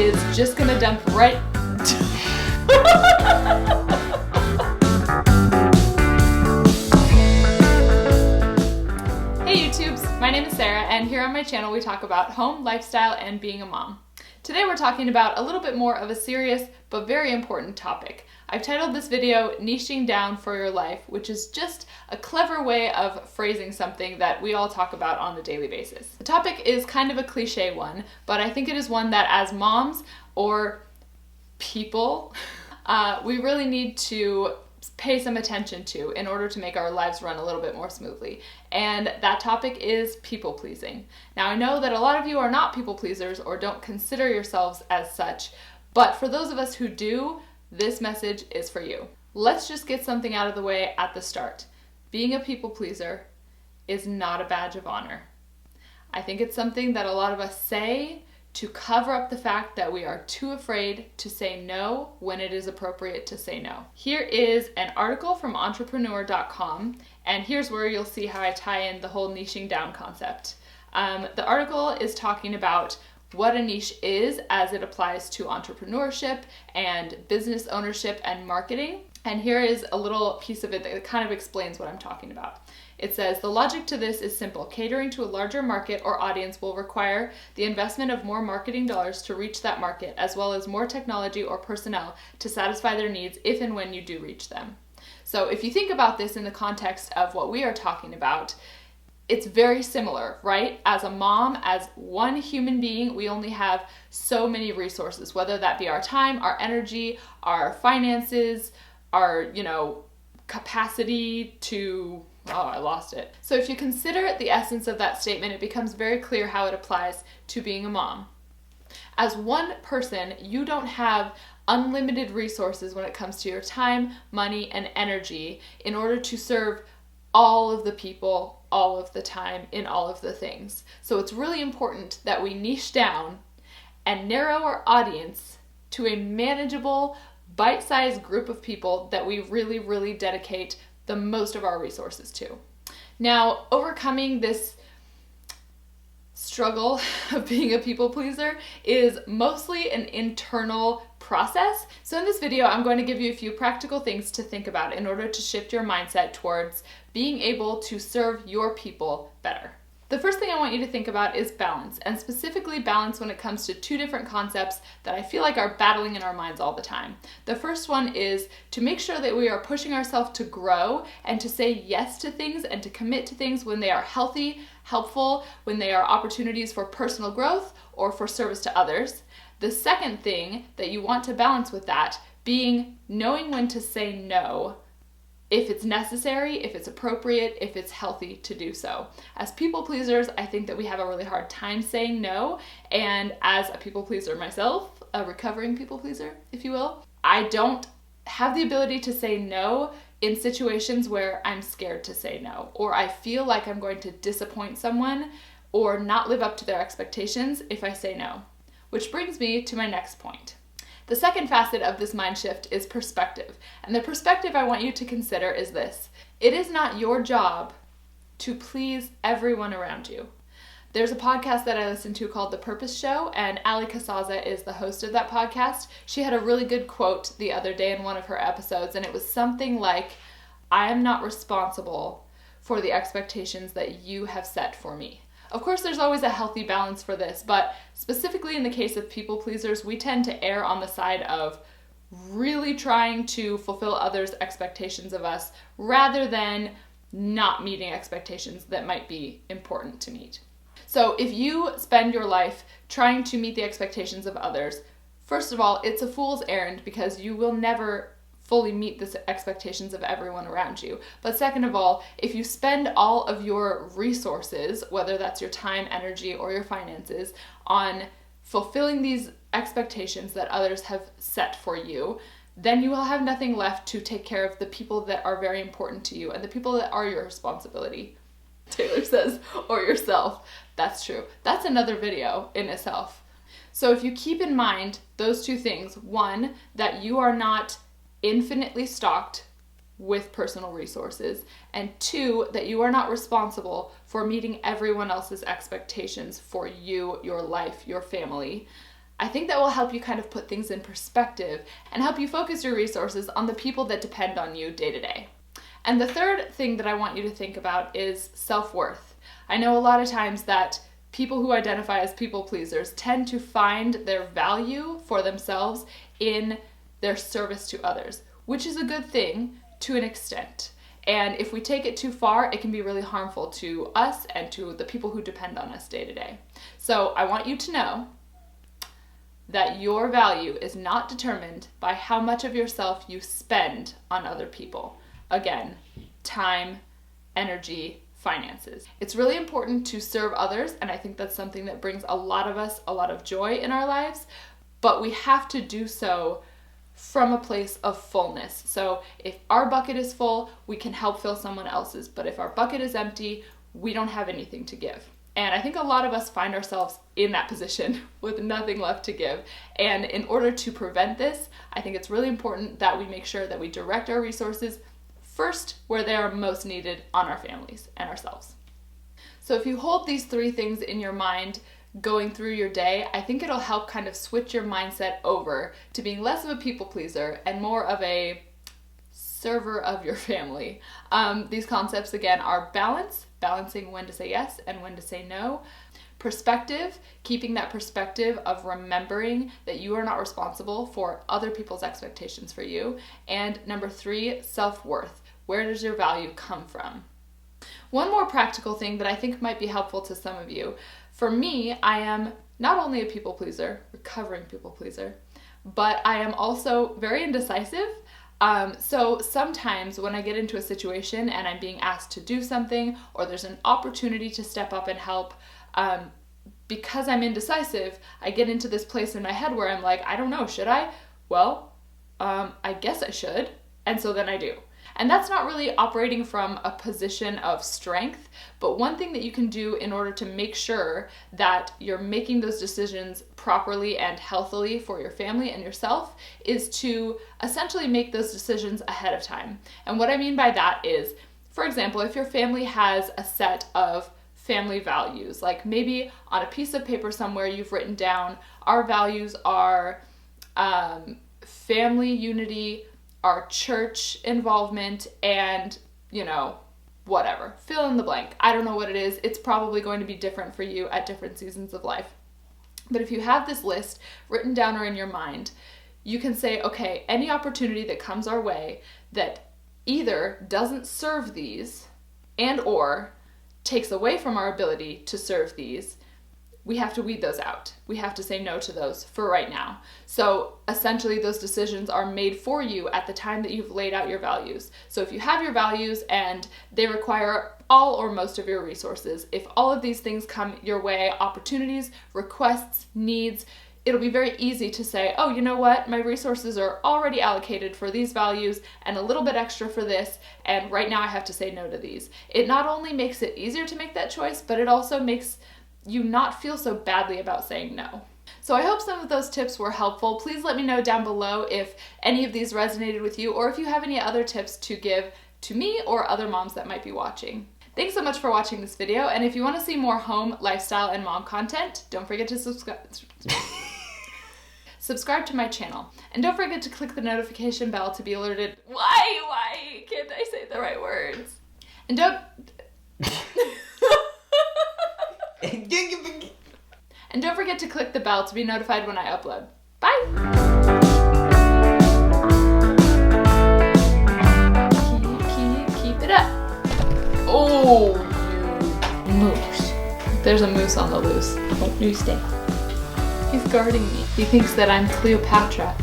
is just gonna dump right... Hey YouTubes, my name is Sarah, and here on my channel we talk about home, lifestyle, and being a mom. Today we're talking about a little bit more of a serious but very important topic. I've titled this video Niching Down for Your Life, which is just a clever way of phrasing something that we all talk about on a daily basis. The topic is kind of a cliche one, but I think it is one that as moms or people, we really need to pay some attention to in order to make our lives run a little bit more smoothly. And that topic is people pleasing. Now I know that a lot of you are not people pleasers or don't consider yourselves as such, but for those of us who do, this message is for you. Let's just get something out of the way at the start. Being a people pleaser is not a badge of honor. I think it's something that a lot of us say to cover up the fact that we are too afraid to say no when it is appropriate to say no. Here is an article from entrepreneur.com, and here's where you'll see how I tie in the whole niching down concept. The article is talking about what a niche is as it applies to entrepreneurship and business ownership and marketing. And here is a little piece of it that kind of explains what I'm talking about. It says, the logic to this is simple. Catering to a larger market or audience will require the investment of more marketing dollars to reach that market, as well as more technology or personnel to satisfy their needs if and when you do reach them. So if you think about this in the context of what we are talking about, it's very similar, right? As a mom, as one human being, we only have so many resources, whether that be our time, our energy, our finances, our, capacity to, I lost it. So if you consider the essence of that statement, it becomes very clear how it applies to being a mom. As one person, you don't have unlimited resources when it comes to your time, money, and energy in order to serve all of the people, all of the time, in all of the things. So it's really important that we niche down and narrow our audience to a manageable, bite-sized group of people that we really, really dedicate the most of our resources to. Now, overcoming this struggle of being a people pleaser is mostly an internal process. So in this video, I'm going to give you a few practical things to think about in order to shift your mindset towards being able to serve your people better. The first thing I want you to think about is balance, and specifically balance when it comes to two different concepts that I feel like are battling in our minds all the time. The first one is to make sure that we are pushing ourselves to grow and to say yes to things and to commit to things when they are healthy, helpful, when they are opportunities for personal growth or for service to others. The second thing that you want to balance with that being knowing when to say no, if it's necessary, if it's appropriate, if it's healthy to do so. As people pleasers, I think that we have a really hard time saying no, and as a people pleaser myself, a recovering people pleaser, if you will, I don't have the ability to say no in situations where I'm scared to say no, or I feel like I'm going to disappoint someone or not live up to their expectations if I say no. Which brings me to my next point. The second facet of this mind shift is perspective. And the perspective I want you to consider is this. It is not your job to please everyone around you. There's a podcast that I listen to called The Purpose Show, and Ali Casaza is the host of that podcast. She had a really good quote the other day in one of her episodes, and it was something like, I am not responsible for the expectations that you have set for me. Of course, there's always a healthy balance for this, but specifically in the case of people pleasers, we tend to err on the side of really trying to fulfill others' expectations of us rather than not meeting expectations that might be important to meet. So if you spend your life trying to meet the expectations of others, first of all, it's a fool's errand because you will never fully meet the expectations of everyone around you. But second of all, if you spend all of your resources, whether that's your time, energy, or your finances, on fulfilling these expectations that others have set for you, then you will have nothing left to take care of the people that are very important to you and the people that are your responsibility. Taylor says, or yourself. That's true. That's another video in itself. So if you keep in mind those two things, one, that you are not infinitely stocked with personal resources, and two, that you are not responsible for meeting everyone else's expectations for you, your life, your family, I think that will help you kind of put things in perspective and help you focus your resources on the people that depend on you day to day. And the third thing that I want you to think about is self-worth. I know a lot of times that people who identify as people pleasers tend to find their value for themselves in their service to others, which is a good thing to an extent. And if we take it too far, it can be really harmful to us and to the people who depend on us day to day. So I want you to know that your value is not determined by how much of yourself you spend on other people. Again, time, energy, finances. It's really important to serve others, and I think that's something that brings a lot of us a lot of joy in our lives, but we have to do so from a place of fullness. So if our bucket is full, we can help fill someone else's, but if our bucket is empty, we don't have anything to give. And I think a lot of us find ourselves in that position with nothing left to give. And in order to prevent this, I think it's really important that we make sure that we direct our resources first where they are most needed, on our families and ourselves. So if you hold these three things in your mind going through your day, I think it'll help kind of switch your mindset over to being less of a people pleaser and more of a server of your family. These concepts again are balancing when to say yes and when to say no. Perspective, keeping that perspective of remembering that you are not responsible for other people's expectations for you. And number 3, self-worth. Where does your value come from? One more practical thing that I think might be helpful to some of you. For me, I am not only a people pleaser, recovering people pleaser, but I am also very indecisive. So sometimes when I get into a situation and I'm being asked to do something, or there's an opportunity to step up and help, because I'm indecisive, I get into this place in my head where I'm like, I don't know, should I? Well, I guess I should. And so then I do. And that's not really operating from a position of strength, but one thing that you can do in order to make sure that you're making those decisions properly and healthily for your family and yourself is to essentially make those decisions ahead of time. And what I mean by that is, for example, if your family has a set of family values, like maybe on a piece of paper somewhere you've written down, our values are family unity, our church involvement, and, whatever. Fill in the blank. I don't know what it is. It's probably going to be different for you at different seasons of life. But if you have this list written down or in your mind, you can say, okay, any opportunity that comes our way that either doesn't serve these and or takes away from our ability to serve these, we have to weed those out. We have to say no to those for right now. So essentially those decisions are made for you at the time that you've laid out your values. So if you have your values and they require all or most of your resources, if all of these things come your way, opportunities, requests, needs, it'll be very easy to say, oh, you know what? My resources are already allocated for these values and a little bit extra for this, and right now I have to say no to these. It not only makes it easier to make that choice, but it also makes you not feel so badly about saying no. So I hope some of those tips were helpful. Please let me know down below if any of these resonated with you, or if you have any other tips to give to me or other moms that might be watching. Thanks so much for watching this video, and if you want to see more home, lifestyle, and mom content, don't forget to subscribe to my channel. And don't forget to click the notification bell to be alerted. Why can't I say the right words? And don't... And don't forget to click the bell to be notified when I upload. Bye! Keep it up. Oh, you moose. There's a moose on the loose. Oh, you stay. He's guarding me. He thinks that I'm Cleopatra.